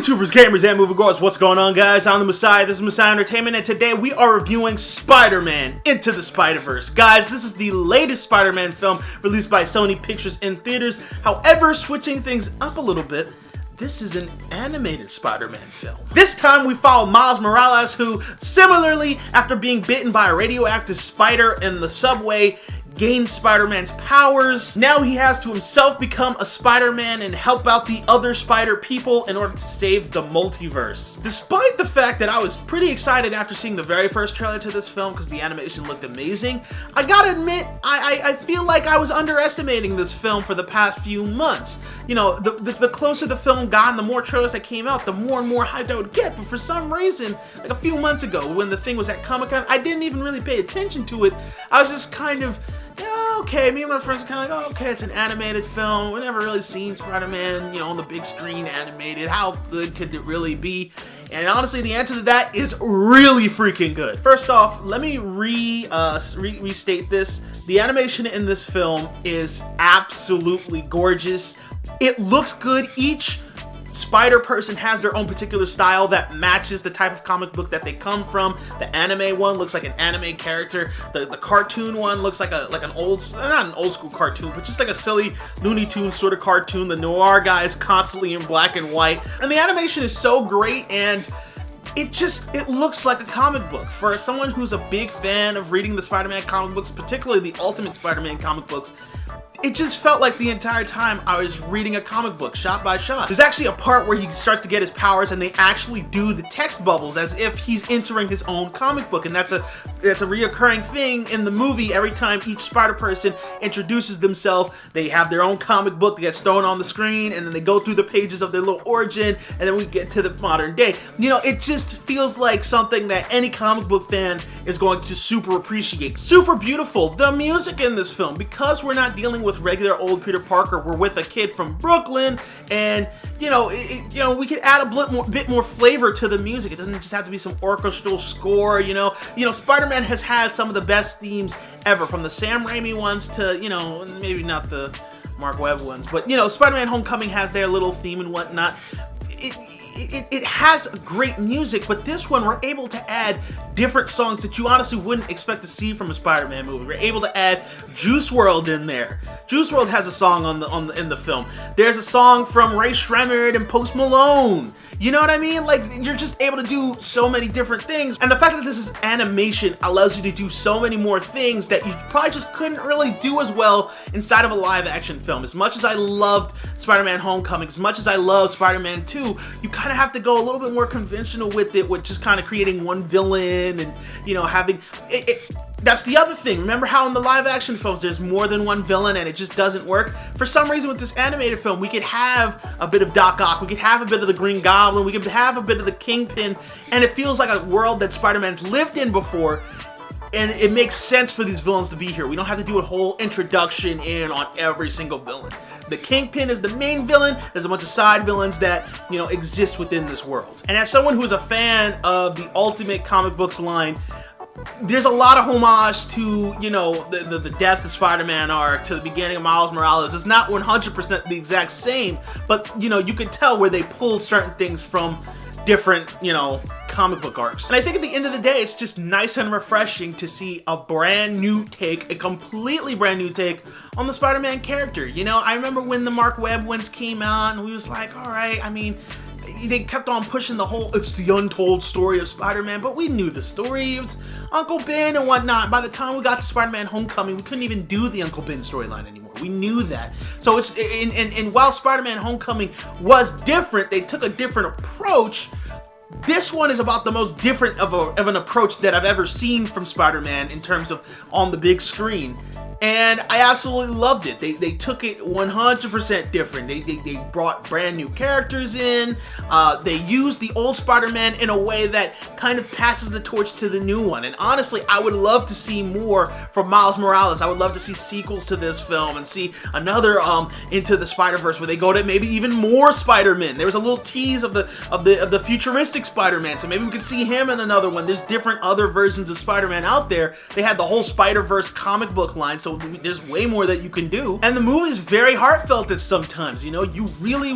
YouTubers, gamers, and moviegoers, what's going on, guys? I'm the Messiah, this is Messiah Entertainment, and today we are reviewing Spider-Man Into the Spider-Verse. Guys, this is the latest Spider-Man film released by Sony Pictures in theaters. However, switching things up a little bit, this is an animated Spider-Man film. This time we follow Miles Morales, who, similarly, after being bitten by a radioactive spider in the subway, gains Spider-Man's powers. Now he has to himself become a Spider-Man and help out the other Spider people in order to save the multiverse. Despite the fact that I was pretty excited after seeing the very first trailer to this film because the animation looked amazing, I gotta admit, I feel like I was underestimating this film for the past few months. You know, the closer the film got and the more trailers that came out, the more and more hyped I would get. But for some reason, like a few months ago when the thing was at Comic-Con, I didn't even really pay attention to it. I was just kind of, yeah, okay, me and my friends are kind of like, oh, okay, it's an animated film. We've never really seen Spider-Man, you know, on the big screen animated. How good could it really be? And honestly, the answer to that is really freaking good. First off, let me restate this. The animation in this film is absolutely gorgeous. It looks good. Each Spider person has their own particular style that matches the type of comic book that they come from. The anime one looks like an anime character. The cartoon one looks like not an old school cartoon, but just like a silly Looney Tunes sort of cartoon. The noir guy is constantly in black and white, and the animation is so great, and it looks like a comic book. For someone who's a big fan of reading the Spider-Man comic books, particularly the Ultimate Spider-Man comic books, it just felt like the entire time I was reading a comic book, shot by shot. There's actually a part where he starts to get his powers and they actually do the text bubbles as if he's entering his own comic book, and that's a reoccurring thing in the movie. Every time each Spider person introduces themselves, they have their own comic book that gets thrown on the screen, and then they go through the pages of their little origin, and then we get to the modern day. You know, it just feels like something that any comic book fan is going to super appreciate. Super beautiful. The music in this film, because we're not dealing with regular old Peter Parker, we're with a kid from Brooklyn, and you know, we could add a bit more flavor to the music. It doesn't just have to be some orchestral score. You know, Spider-Man has had some of the best themes ever, from the Sam Raimi ones to, you know, maybe not the Mark Webb ones, but you know, Spider-Man Homecoming has their little theme and whatnot. It has great music, but this one we're able to add different songs that you honestly wouldn't expect to see from a Spider-Man movie. We're able to add Juice WRLD in there. Juice WRLD has a song in the film. There's a song from Ray Shremmerd and Post Malone. You know what I mean? Like, you're just able to do so many different things. And the fact that this is animation allows you to do so many more things that you probably just couldn't really do as well inside of a live action film. As much as I loved Spider-Man Homecoming, as much as I love Spider-Man 2, you kind of have to go a little bit more conventional with it, with just kind of creating one villain and, you know, having that's the other thing. Remember how in the live action films there's more than one villain and it just doesn't work? For some reason with this animated film, we could have a bit of Doc Ock, we could have a bit of the Green Goblin, we could have a bit of the Kingpin, and it feels like a world that Spider-Man's lived in before, and it makes sense for these villains to be here. We don't have to do a whole introduction in on every single villain. The Kingpin is the main villain. There's a bunch of side villains that, you know, exist within this world. And as someone who's a fan of the Ultimate comic books line, there's a lot of homage to, you know, the Death of Spider-Man arc, to the beginning of Miles Morales. It's not 100% the exact same, but, you know, you could tell where they pulled certain things from different, you know, comic book arcs. And I think at the end of the day, it's just nice and refreshing to see a brand new take, a completely brand new take on the Spider-Man character. You know, I remember when the Mark Webb ones came out, and we was like, all right, I mean, they kept on pushing the whole, it's the untold story of Spider-Man, but we knew the story. It was Uncle Ben and whatnot. By the time we got to Spider-Man Homecoming, we couldn't even do the Uncle Ben storyline anymore. We knew that. So it's, and while Spider-Man Homecoming was different, they took a different approach. This one is about the most different of an approach that I've ever seen from Spider-Man in terms of on the big screen. And I absolutely loved it. They took it 100% different. They brought brand new characters in. They used the old Spider-Man in a way that kind of passes the torch to the new one. And honestly, I would love to see more from Miles Morales. I would love to see sequels to this film and see another Into the Spider-Verse where they go to maybe even more Spider-Man. There was a little tease of the futuristic Spider-Man, so maybe we could see him in another one. There's different other versions of Spider-Man out there. They had the whole Spider-Verse comic book line, so so there's way more that you can do. And the movie's very heartfelt at sometimes, you know, you really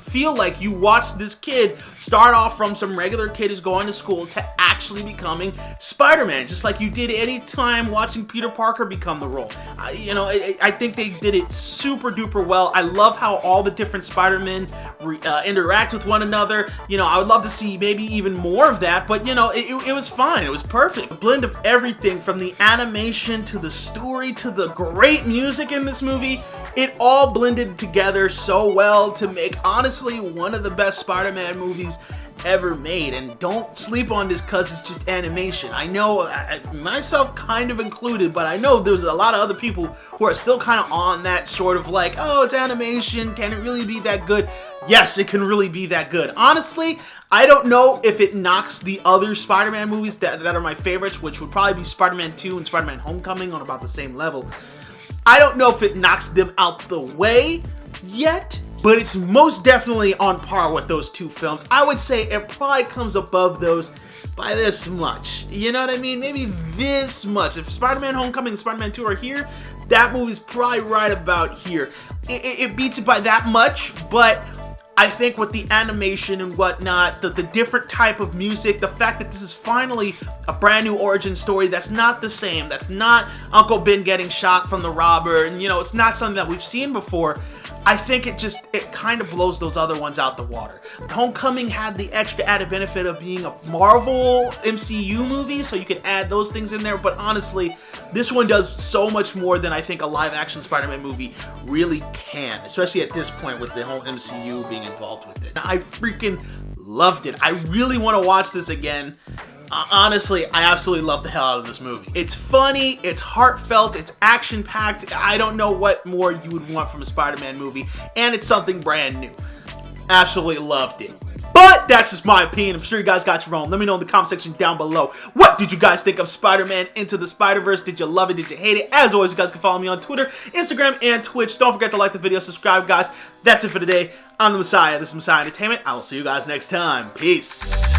feel like you watch this kid start off from some regular kid who's going to school to actually becoming Spider-Man, just like you did any time watching Peter Parker become the role. You know, I think they did it super duper well. I love how all the different Spider-Men interact with one another. You know, I would love to see maybe even more of that, but you know, it was fine. It was perfect. A blend of everything from the animation to the story to the great music in this movie. It all blended together so well to make, honestly, one of the best Spider-Man movies ever made. And don't sleep on this because it's just animation. I know, myself kind of included, but I know there's a lot of other people who are still kind of on that sort of like, oh, it's animation, can it really be that good? Yes, it can really be that good. Honestly, I don't know if it knocks the other Spider-Man movies that are my favorites, which would probably be Spider-Man 2 and Spider-Man Homecoming, on about the same level. I don't know if it knocks them out the way yet, but it's most definitely on par with those two films. I would say it probably comes above those by this much. You know what I mean? Maybe this much. If Spider-Man Homecoming and Spider-Man 2 are here, that movie's probably right about here. It beats it by that much, but I think with the animation and whatnot, the different type of music, the fact that this is finally a brand new origin story that's not the same, that's not Uncle Ben getting shot from the robber, and you know, it's not something that we've seen before. I think it kind of blows those other ones out the water. Homecoming had the extra added benefit of being a Marvel MCU movie, so you can add those things in there, but honestly, this one does so much more than I think a live-action Spider-Man movie really can, especially at this point with the whole MCU being involved with it. I freaking loved it. I really want to watch this again. Honestly, I absolutely love the hell out of this movie. It's funny, it's heartfelt, it's action-packed. I don't know what more you would want from a Spider-Man movie, and it's something brand new. Absolutely loved it. But that's just my opinion. I'm sure you guys got your own. Let me know in the comment section down below. What did you guys think of Spider-Man Into the Spider-Verse? Did you love it? Did you hate it? As always, you guys can follow me on Twitter, Instagram, and Twitch. Don't forget to like the video, subscribe, guys. That's it for today. I'm the Messiah. This is Messiah Entertainment. I will see you guys next time. Peace.